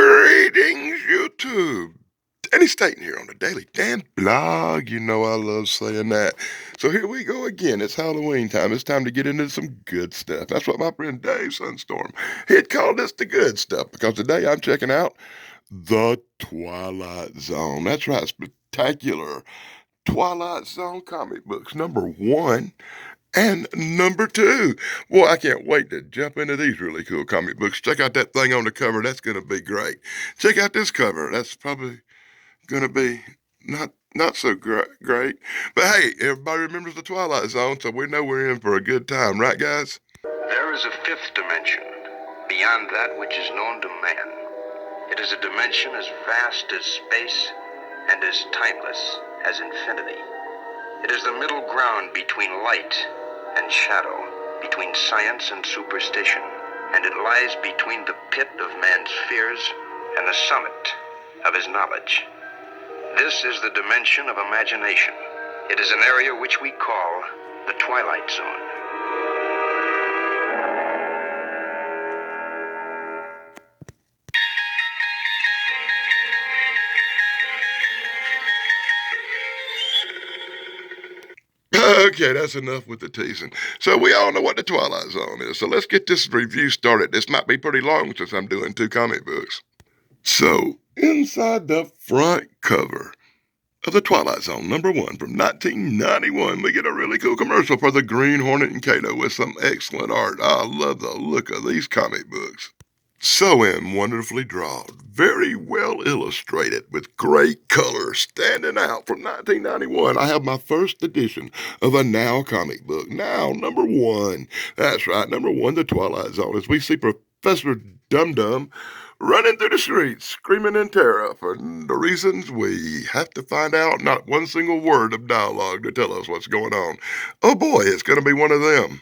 Greetings, YouTube. Danny Staten here on the Daily Dan Blog. You know I love saying that. So here we go again. It's Halloween time. It's time to get into some good stuff. That's what my friend Dave Sunstorm, he'd call this the good stuff because today I'm checking out the Twilight Zone. That's right, spectacular Twilight Zone comic books. Number one and number two. Boy, I can't wait to jump into these really cool comic books. Check out that thing on the cover. That's going to be great. Check out this cover. That's probably going to be not so great. But hey, everybody remembers the Twilight Zone, so we know we're in for a good time. Right, guys? There is a fifth dimension, beyond that which is known to man. It is a dimension as vast as space and as timeless as infinity. It is the middle ground between light and shadow, between science and superstition, and it lies between the pit of man's fears and the summit of his knowledge. This is the dimension of imagination. It is an area which we call the Twilight Zone. Okay, that's enough with the teasing. So we all know what the Twilight Zone is. So let's get this review started. This might be pretty long since I'm doing two comic books. So inside the front cover of the Twilight Zone, number one from 1991, we get a really cool commercial for the Green Hornet and Kato with some excellent art. I love the look of these comic books. So wonderfully drawn, very well illustrated with great color standing out from 1991. I have my first edition of a Now comic book. Now, number one. That's right, number one, The Twilight Zone, as we see Professor Dum-Dum running through the streets, screaming in terror for the reasons we have to find out. Not one single word of dialogue to tell us what's going on. Oh boy, it's going to be one of them.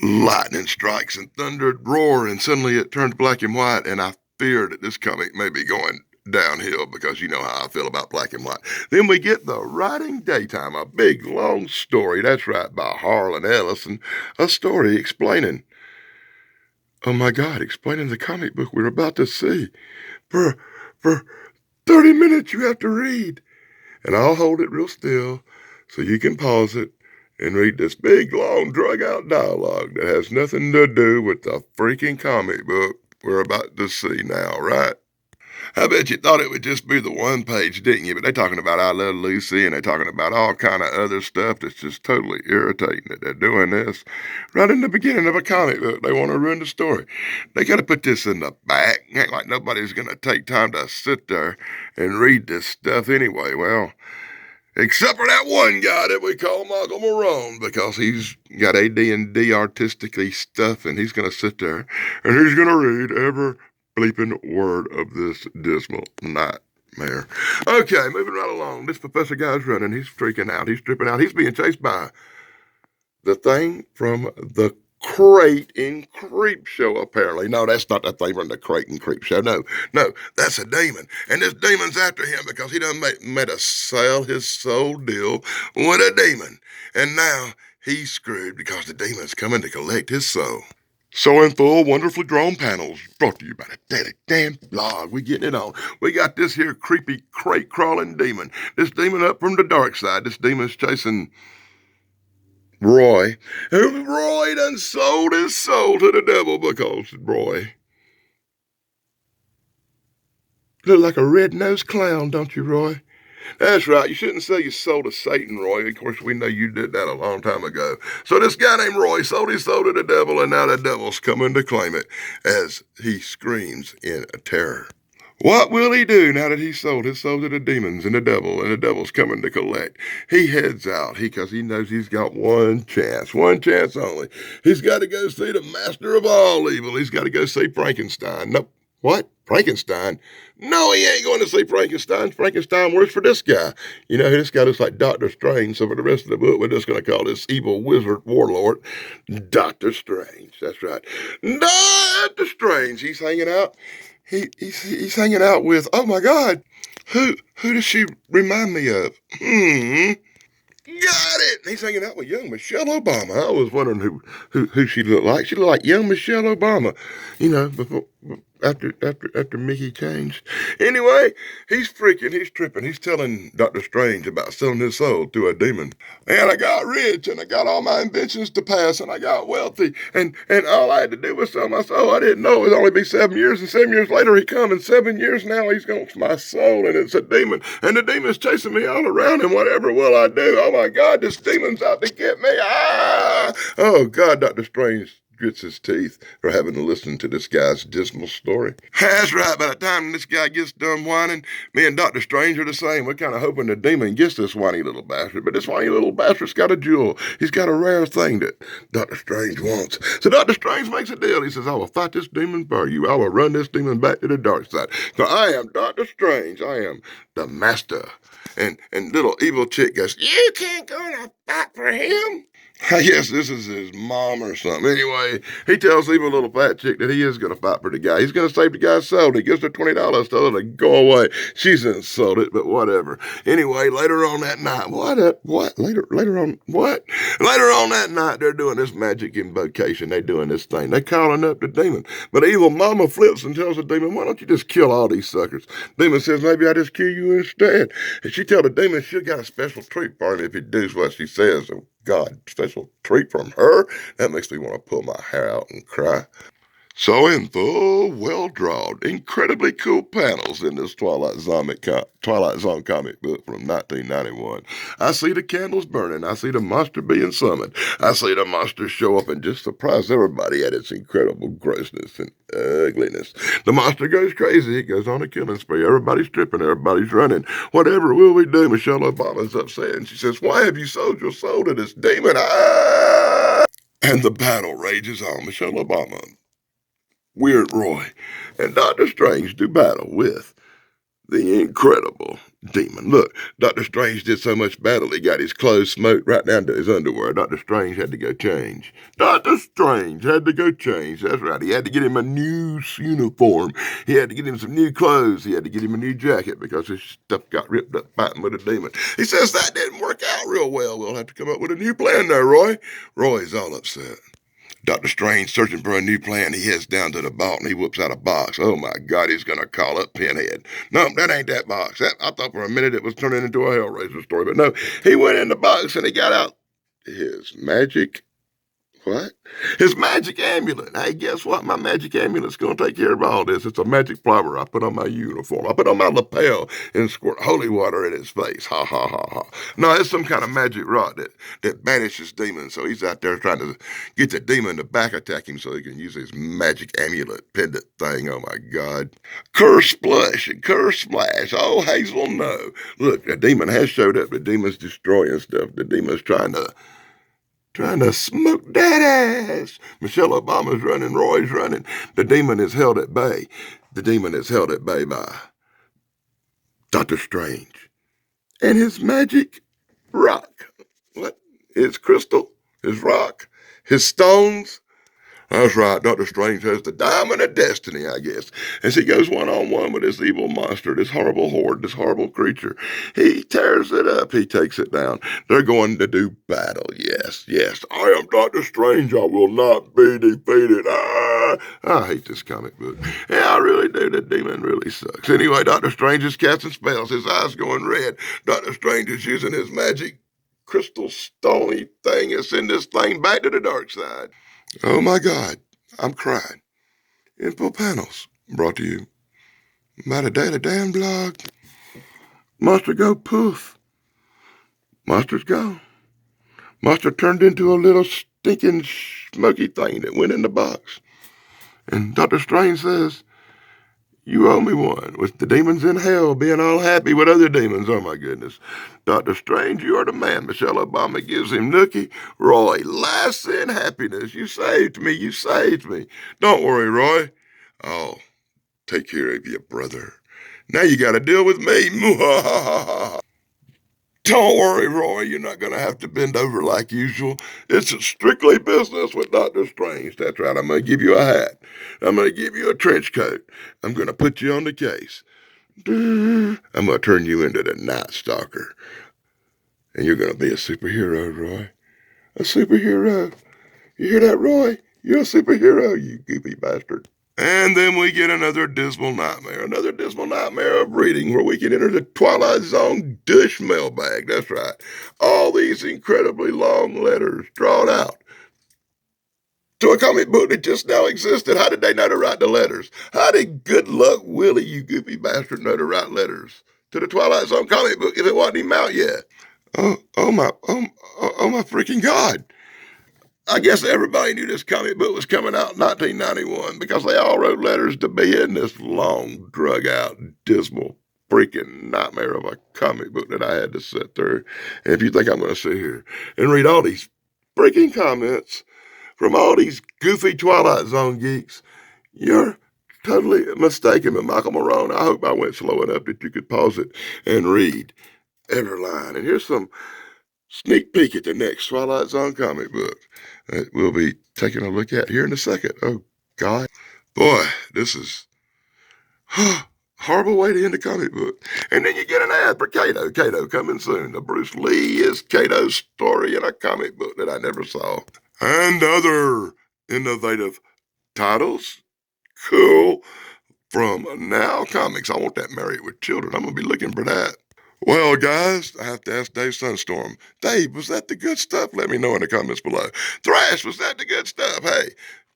Lightning strikes and thunder roar, and suddenly it turns black and white, and I fear that this comic may be going downhill because you know how I feel about black and white. Then we get The Writing Daytime, a big, long story, that's right, by Harlan Ellison, a story explaining, oh my God, explaining the comic book we're about to see. For 30 minutes you have to read, and I'll hold it real still so you can pause it and read this big, long, drug-out dialogue that has nothing to do with the freaking comic book we're about to see now, right? I bet you thought it would just be the one page, didn't you? But they're talking about I Love Lucy, and they're talking about all kind of other stuff that's just totally irritating that they're doing this. Right in the beginning of a comic book, they want to ruin the story. They got to put this in the back. Ain't like nobody's going to take time to sit there and read this stuff anyway. Well, except for that one guy that we call Michael Marone, because he's got AD&D artistically stuff, and he's going to sit there, and he's going to read every bleeping word of this dismal nightmare. Okay, moving right along. This professor guy's running. He's freaking out. He's tripping out. He's being chased by the thing from the Crate in Creep Show, apparently. No, that's not the thing from the Crate in Creep Show. No, that's a demon. And this demon's after him because he done made a sell his soul deal with a demon. And now he's screwed because the demon's coming to collect his soul. So in full, wonderfully drawn panels, brought to you by the Daily Dan Blog. We getting it on. We got this here creepy crate-crawling demon. This demon up from the dark side. This demon's chasing Roy. And Roy done sold his soul to the devil because Roy look like a red-nosed clown, don't you, Roy? That's right. You shouldn't sell your soul to Satan, Roy. Of course, we know you did that a long time ago. So this guy named Roy sold his soul to the devil, and now the devil's coming to claim it as he screams in terror. What will he do now that he sold his soul to the demons and the devil's coming to collect? He heads out because he knows he's got one chance only. He's got to go see the master of all evil. He's got to go see Frankenstein. Nope. What? Frankenstein? No, he ain't going to see Frankenstein. Frankenstein works for this guy. You know, this guy looks like Dr. Strange, so for the rest of the book, we're just going to call this evil wizard warlord Dr. Strange. That's right. Dr. Strange. He's hanging out. He's hanging out with, oh my God, who does she remind me of? Got it. He's hanging out with young Michelle Obama. I was wondering who she looked like. She looked like young Michelle Obama, you know, after Mickey changed. Anyway, he's tripping. He's telling Dr. Strange about selling his soul to a demon. And I got rich, and I got all my inventions to pass, and I got wealthy, and all I had to do was sell my soul. I didn't know it would only be 7 years, and 7 years later he come, and 7 years now he's gone for my soul, and it's a demon, and the demon's chasing me all around, and whatever will I do? Oh my God, this demon's out to get me! Ah! Oh God, Dr. Strange grits his teeth for having to listen to this guy's dismal story. That's right. By the time this guy gets done whining, me and Dr. Strange are the same. We're kind of hoping the demon gets this whiny little bastard, but this whiny little bastard's got a jewel. He's got a rare thing that Dr. Strange wants. So Dr. Strange makes a deal. He says, I will fight this demon for you. I will run this demon back to the dark side. So I am Dr. Strange. I am the master. And little evil chick goes, you can't go and fight for him. I guess this is his mom or something. Anyway, he tells evil little fat chick that he is going to fight for the guy. He's going to save the guy's soul. He gives her $20 to let her go away. She's insulted, but whatever. Anyway, later on that night, Later on that night, they're doing this magic invocation. They're doing this thing. They're calling up the demon. But evil mama flips and tells the demon, why don't you just kill all these suckers? Demon says, maybe I just kill you instead. And she tells the demon she got a special treat for him if he does what she says. So God, special treat from her? That makes me want to pull my hair out and cry. So in the well-drawn, incredibly cool panels in this Twilight Zone comic book from 1991, I see the candles burning. I see the monster being summoned. I see the monster show up and just surprise everybody at its incredible grossness and ugliness. The monster goes crazy. He goes on a killing spree. Everybody's tripping. Everybody's running. Whatever will we do? Michelle Obama's upset, and she says, why have you sold your soul to this demon? Ah! And the battle rages on. Michelle Obama, Weird Roy, and Dr. Strange do battle with the incredible demon. Look, Dr. Strange did so much battle, he got his clothes smoked right down to his underwear. Dr. Strange had to go change. Dr. Strange had to go change. That's right. He had to get him a new uniform. He had to get him some new clothes. He had to get him a new jacket because his stuff got ripped up fighting with a demon. He says that didn't work out real well. We'll have to come up with a new plan there, Roy. Roy's all upset. Dr. Strange searching for a new plan. He heads down to the vault and he whips out a box. Oh my God, he's going to call up Pinhead. No, that ain't that box. I thought for a minute it was turning into a Hellraiser story, but no, he went in the box and he got out his magic. What? His magic amulet. Hey, guess what? My magic amulet's going to take care of all this. It's a magic flower I put on my uniform. I put on my lapel and squirt holy water in his face. Ha, ha, ha, ha. No, it's some kind of magic rod that banishes demons. So he's out there trying to get the demon to back attack him so he can use his magic amulet pendant thing. Oh, my God. Curse splash and curse splash. Oh, Hazel, no. Look, the demon has showed up. The demon's destroying stuff. The demon's trying to smoke that ass. Michelle Obama's running. Roy's running. The demon is held at bay. The demon is held at bay by Dr. Strange and his magic rock. What? His crystal, his rock, his stones. That's right, Dr. Strange has the diamond of destiny, I guess. As he goes one-on-one with this evil monster, this horrible horde, this horrible creature, he tears it up, he takes it down. They're going to do battle, yes, yes. I am Dr. Strange, I will not be defeated. Ah! I hate this comic book. Yeah, I really do, the demon really sucks. Anyway, Dr. Strange is casting spells, his eyes going red. Dr. Strange is using his magic crystal stony thing and send this thing back to the dark side. Oh my God, I'm crying. Info panels brought to you by the Daily Dan blog. Monster go poof. Monster's gone. Monster turned into a little stinking smoky thing that went in the box. And Dr. Strange says, you owe me one, with the demons in hell being all happy with other demons. Oh, my goodness. Dr. Strange, you are the man. Michelle Obama gives him nookie. Roy laughs in happiness. You saved me. You saved me. Don't worry, Roy. I'll take care of you, brother. Now you got to deal with me. Don't worry, Roy. You're not going to have to bend over like usual. It's strictly business with Dr. Strange. That's right. I'm going to give you a hat. I'm going to give you a trench coat. I'm going to put you on the case. I'm going to turn you into the Night Stalker. And you're going to be a superhero, Roy. A superhero. You hear that, Roy? You're a superhero, you goofy bastard. And then we get another dismal nightmare of reading where we can enter the Twilight Zone douche mailbag. That's right. All these incredibly long letters drawn out to a comic book that just now existed. How did they know to write the letters? How did Good Luck Willie, you goofy bastard, know to write letters to the Twilight Zone comic book if it wasn't even out yet? Oh my freaking God. I guess everybody knew this comic book was coming out in 1991 because they all wrote letters to me in this long, drug out, dismal, freaking nightmare of a comic book that I had to sit through. And if you think I'm going to sit here and read all these freaking comments from all these goofy Twilight Zone geeks, you're totally mistaken. But Michael Marone, I hope I went slow enough that you could pause it and read every line. And here's some sneak peek at the next Twilight Zone comic book that we'll be taking a look at here in a second. Oh, God. Boy, this is horrible way to end a comic book. And then you get an ad for Kato. Kato coming soon. The Bruce Lee is Kato's story in a comic book that I never saw. And other innovative titles. Cool. From Now Comics. I want that Married with Children. I'm going to be looking for that. Well, guys, I have to ask Dave Sunstorm. Dave, was that the good stuff? Let me know in the comments below. Thrash, was that the good stuff? Hey,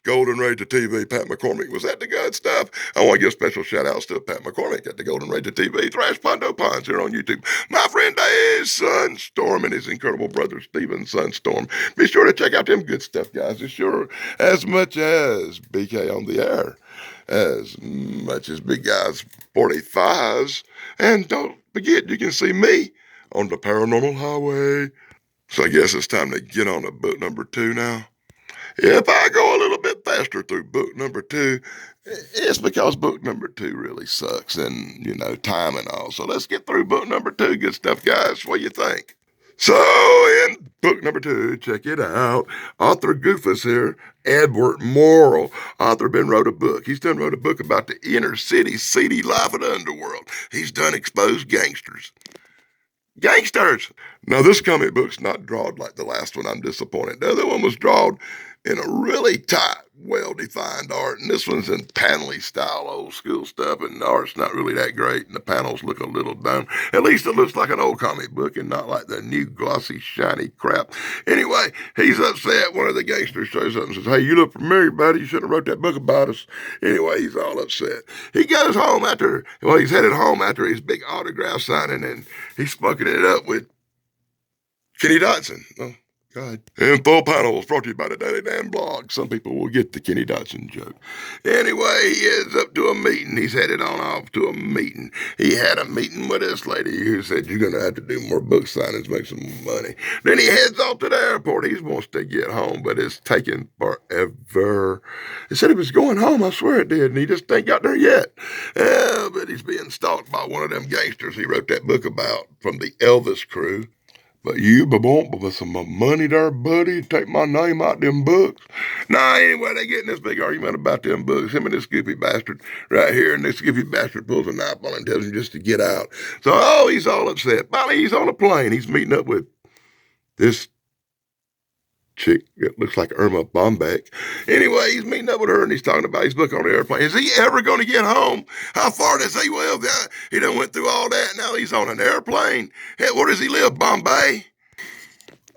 Golden Ranger TV, Pat McCormick, was that the good stuff? I want to give special shout outs to Pat McCormick at the Golden Ranger TV, Thrash Pondo Ponds here on YouTube. My friend Dave Sunstorm and his incredible brother Steven Sunstorm. Be sure to check out them good stuff, guys. It's sure as much as BK on the air, as much as Big Guys 45s. And don't forget, you can see me on the Paranormal Highway. So I guess it's time to get on to book number 2 now. If I go a little bit faster through book number 2, it's because book number 2 really sucks and, time and all. So let's get through book number 2. Good stuff, guys. What do you think? So in book number 2, check it out. Author Goofus here, Edward Morrill. Author wrote a book. He's wrote a book about the inner city, seedy life of the underworld. He's done exposed gangsters. Gangsters! Now, this comic book's not drawn like the last one. I'm disappointed. The other one was drawn in a really tight, well-defined art, and this one's in panelly style, old school stuff, and the art's not really that great, and the panels look a little dumb. At least it looks like an old comic book and not like the new glossy, shiny crap. Anyway, he's upset. One of the gangsters shows up and says, "Hey, you look familiar, buddy. You shouldn't have wrote that book about us." Anyway, he's all upset. He goes home he's headed home after his big autograph signing, and he's smoking it up with Kenny Dodson. Oh, God. And full panels brought to you by the Daily Damn Blog. Some people will get the Kenny Dodson joke. Anyway, he heads up to a meeting. He's headed on off to a meeting. He had a meeting with this lady who said, "You're going to have to do more book signings, make some money." Then he heads off to the airport. He wants to get home, but it's taking forever. He said he was going home. I swear it did, and he just ain't got there yet. But he's being stalked by one of them gangsters he wrote that book about from the Elvis crew. "But you won't with some money there, buddy, take my name out them books." Nah, anyway, they get in this big argument about them books, him and this goofy bastard right here, and this goofy bastard pulls a knife on him and tells him just to get out. So, he's all upset. Finally, he's on a plane. He's meeting up with this chick that looks like Irma Bombeck. Anyway, he's meeting up with her, and he's talking about his book on the airplane. Is he ever going to get home? How far does he live? He done went through all that. Now he's on an airplane. Hey, where does he live, Bombay?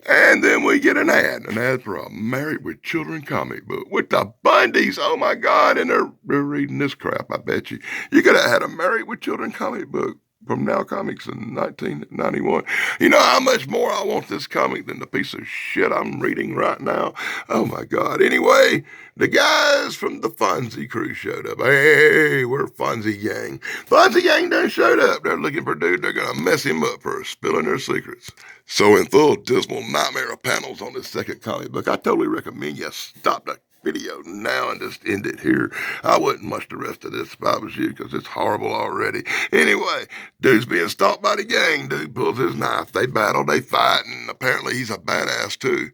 And then we get an ad for a Married with Children comic book with the Bundys. Oh my God, and they're reading this crap, I bet you. You could have had a Married with Children comic book from Now Comics in 1991. You know how much more I want this comic than the piece of shit I'm reading right now? Oh my God. Anyway, the guys from the Fonzie crew showed up. Hey, we're Fonzie Gang. Fonzie Gang done showed up. They're looking for a dude. They're going to mess him up for spilling their secrets. So in full dismal nightmare of panels on this second comic book, I totally recommend you stop the video now and just end it here. I wouldn't watch the rest of this if I was you, because it's horrible already. Anyway, dude's being stalked by the gang. Dude pulls his knife. They battle, they fight, and apparently he's a badass too.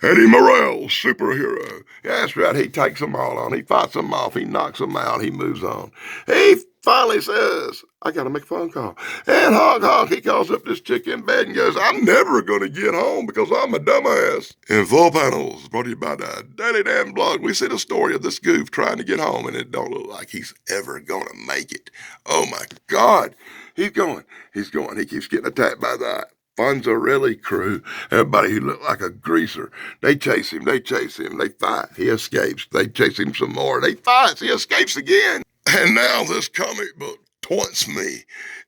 Eddie Morrell, superhero. Yeah, that's right. He takes them all on. He fights them off. He knocks them out. He moves on. He finally says, I got to make a phone call. And honk, he calls up this chick in bed and goes, I'm never going to get home because I'm a dumbass. In full panels, brought to you by the Daily Damn Blog, we see the story of this goof trying to get home, and it don't look like he's ever going to make it. Oh, my God. He's going. He keeps getting attacked by the Fonzarelli crew, everybody who looked like a greaser. They chase him, they fight, he escapes. They chase him some more, they fight, he escapes again. And now this comic book taunts me.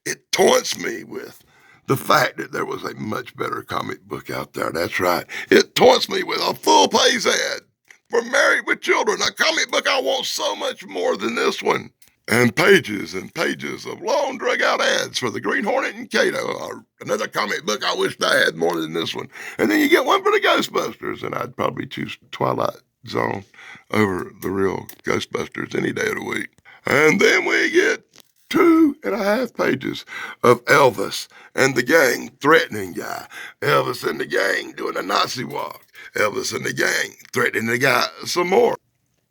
It taunts me with the fact that there was a much better comic book out there. That's right. It taunts me with a full-page ad for Married with Children, a comic book I want so much more than this one. And pages of long, drag-out ads for the Green Hornet and Kato. Another comic book I wished I had more than this one. And then you get one for the Ghostbusters, and I'd probably choose Twilight Zone over the real Ghostbusters any day of the week. And then we get 2.5 pages of Elvis and the gang threatening guy. Elvis and the gang doing a Nazi walk. Elvis and the gang threatening the guy some more.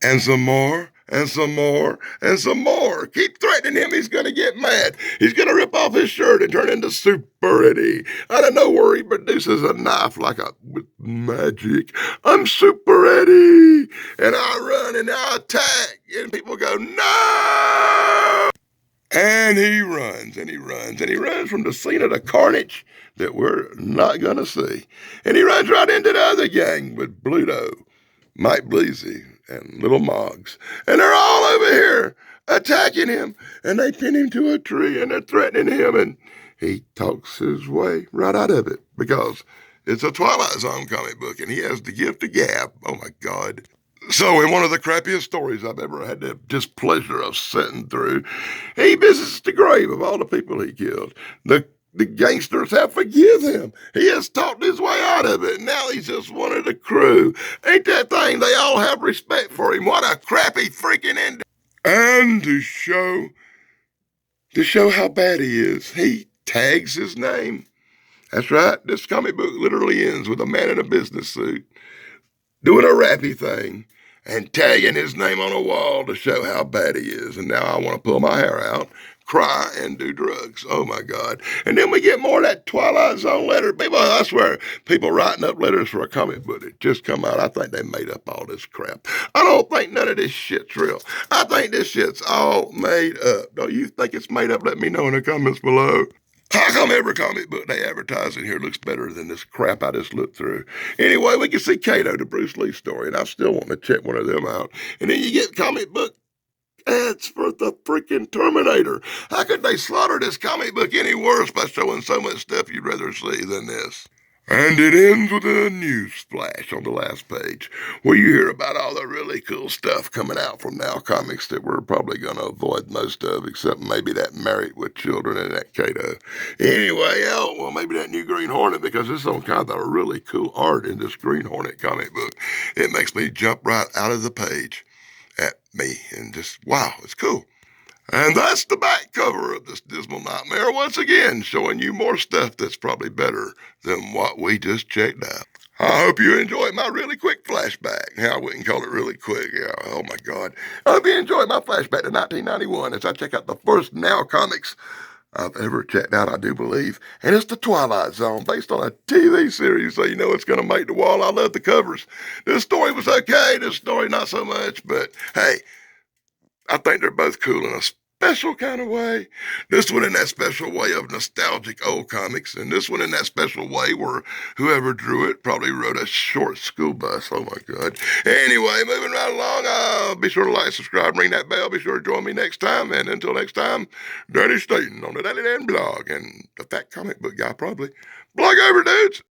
And some more, and some more, and some more. Keep threatening him, he's gonna get mad. He's gonna rip off his shirt and turn into Super Eddie. Out of nowhere, he produces a knife with magic. I'm Super Eddie! And I run and I attack, and people go, no! And he runs, and he runs, and he runs from the scene of the carnage that we're not gonna see. And he runs right into the other gang with Bluto, Mike Bleasy, and Little Moggs. And they're all over here attacking him. And they pin him to a tree and they're threatening him. And he talks his way right out of it because it's a Twilight Zone comic book and he has the gift of gab. Oh my God. So in one of the crappiest stories I've ever had the displeasure of sitting through, he visits the grave of all the people he killed. The gangsters have forgive him. He has talked his way out of it. Now he's just one of the crew. Ain't that thing? They all have respect for him. What a crappy freaking ending. And to show how bad he is, he tags his name. That's right. This comic book literally ends with a man in a business suit doing a rappy thing and tagging his name on a wall to show how bad he is. And now I want to pull my hair out, cry, and do drugs. Oh, my God. And then we get more of that Twilight Zone letter. People, I swear, people writing up letters for a comic book that just come out. I think they made up all this crap. I don't think none of this shit's real. I think this shit's all made up. Don't you think it's made up? Let me know in the comments below. How come every comic book they advertise in here looks better than this crap I just looked through? Anyway, we can see Kato, the Bruce Lee story, and I still want to check one of them out. And then you get comic book ads for the freaking Terminator. How could they slaughter this comic book any worse by showing so much stuff you'd rather see than this? And it ends with a news flash on the last page, where you hear about all the really cool stuff coming out from Now Comics that we're probably going to avoid most of, except maybe that Married with Children and that Kato. Anyway, well, maybe that new Green Hornet, because there's some kind of really cool art in this Green Hornet comic book. It makes me jump right out of the page at me and just, wow, it's cool. And that's the back cover of this dismal nightmare, once again showing you more stuff that's probably better than what we just checked out. I hope you enjoyed my really quick flashback. I wouldn't call it really quick. Yeah, oh my God. I hope you enjoyed my flashback to 1991 as I check out the first Now Comics I've ever checked out, I do believe. And it's the Twilight Zone, based on a TV series, so you know it's going to make the wall. I love the covers. This story was okay, this story not so much, but hey, I think they're both cool in a special kind of way. This one in that special way of nostalgic old comics, and this one in that special way where whoever drew it probably wrote a short school bus. Oh my God. Anyway, moving right along, be sure to like, subscribe, ring that bell. Be sure to join me next time. And until next time, Danny Staten on the Daily Dan Blog and the Fat Comic Book Guy probably. Blog over, dudes.